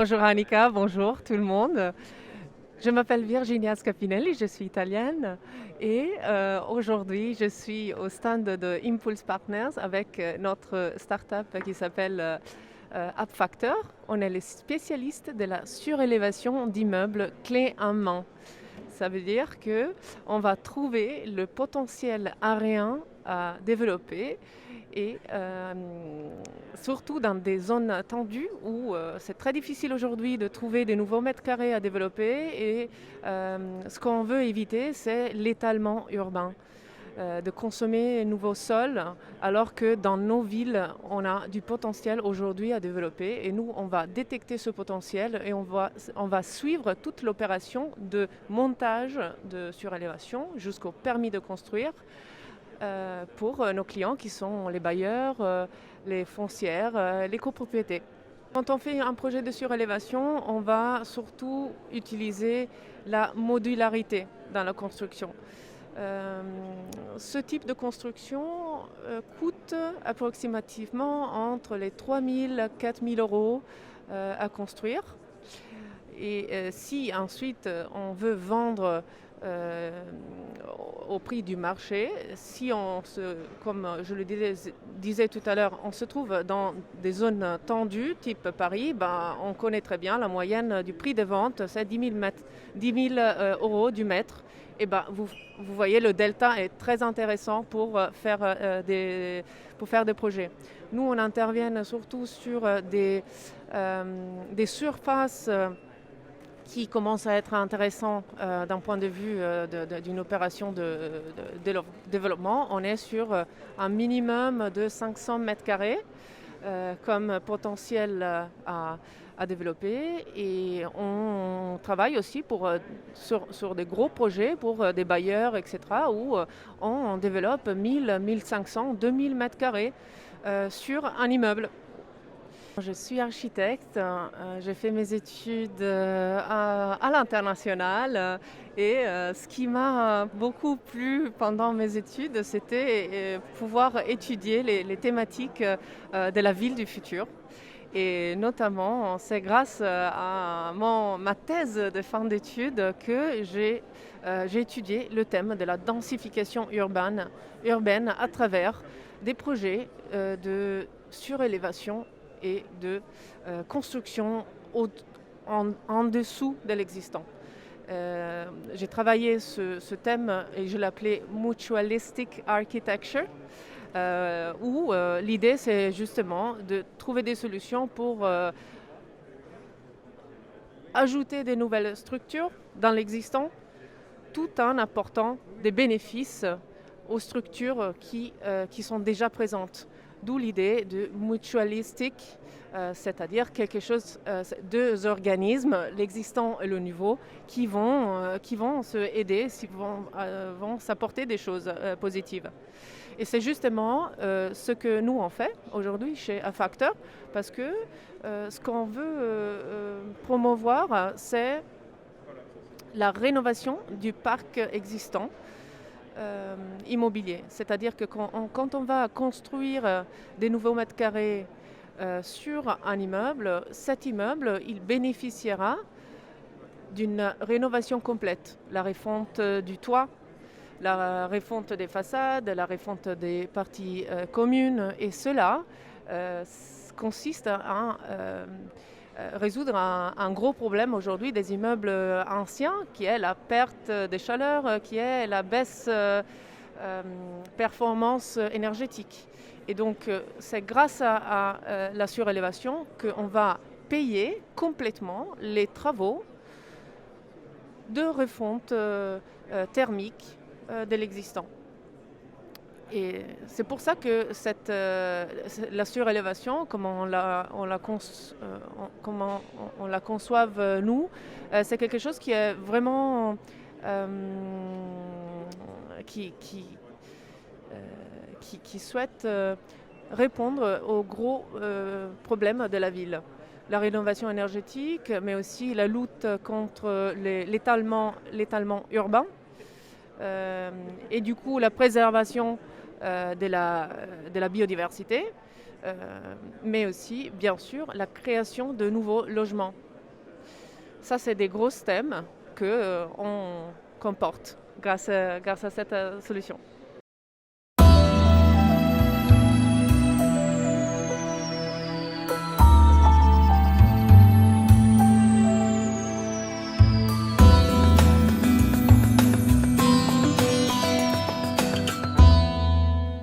Bonjour Annika, bonjour tout le monde. Je m'appelle Virginia Scapinelli, je suis italienne et aujourd'hui je suis au stand de Impulse Partners avec notre start-up qui s'appelle AppFactor. On est les spécialistes de la surélévation d'immeubles clés en main. Ça veut dire que on va trouver le potentiel aérien à développer et surtout dans des zones tendues où c'est très difficile aujourd'hui de trouver des nouveaux mètres carrés à développer et ce qu'on veut éviter, c'est l'étalement urbain. De consommer un nouveau sol, alors que dans nos villes, on a du potentiel aujourd'hui à développer. Et nous, on va détecter ce potentiel et on va suivre toute l'opération de montage de surélévation jusqu'au permis de construire pour nos clients qui sont les bailleurs, les foncières, les copropriétés. Quand on fait un projet de surélévation, on va surtout utiliser la modularité dans la construction. Ce type de construction coûte approximativement entre les 3 000 et 4 000 euros à construire. Et si ensuite on veut vendre au prix du marché, si comme je le disais tout à l'heure, on se trouve dans des zones tendues, type Paris, on connaît très bien la moyenne du prix de vente, c'est 10 000 euros du mètre. Et vous voyez, le delta est très intéressant pour faire des projets. Nous, on intervient surtout sur des surfaces qui commence à être intéressant d'un point de vue d'une opération de développement. On est sur un minimum de 500 mètres carrés comme potentiel à développer, et on travaille aussi sur des gros projets pour des bailleurs, etc., où on développe 1000, 1500, 2000 mètres carrés sur un immeuble. Je suis architecte, j'ai fait mes études à l'international et ce qui m'a beaucoup plu pendant mes études, c'était pouvoir étudier les thématiques de la ville du futur. Et notamment, c'est grâce à ma thèse de fin d'études que j'ai étudié le thème de la densification urbaine à travers des projets de surélévation et de construction en dessous de l'existant. J'ai travaillé ce thème et je l'appelais Mutualistic Architecture, où l'idée c'est justement de trouver des solutions pour ajouter des nouvelles structures dans l'existant tout en apportant des bénéfices aux structures qui sont déjà présentes. D'où l'idée de mutualistic, c'est-à-dire quelque chose, deux organismes, l'existant et le nouveau, qui vont se aider, vont s'apporter des choses positives. Et c'est justement ce que nous on fait aujourd'hui chez AppFactor, parce que ce qu'on veut promouvoir, c'est la rénovation du parc existant immobilier. C'est-à-dire que quand on va construire des nouveaux mètres carrés sur un immeuble, cet immeuble, il bénéficiera d'une rénovation complète. La refonte du toit, la refonte des façades, la refonte des parties communes. Et cela consiste à résoudre un gros problème aujourd'hui des immeubles anciens, qui est la perte de chaleur, qui est la baisse performance énergétique. Et donc c'est grâce à la surélévation qu'on va payer complètement les travaux de refonte thermique de l'existant. Et c'est pour ça que la surélévation, comment on la conçoive nous, c'est quelque chose qui est vraiment qui souhaite répondre aux gros problèmes de la ville. La rénovation énergétique, mais aussi la lutte contre l'étalement urbain, et du coup la préservation de la biodiversité, mais aussi bien sûr la création de nouveaux logements. Ça, c'est des gros thèmes qu'on comporte grâce à cette solution.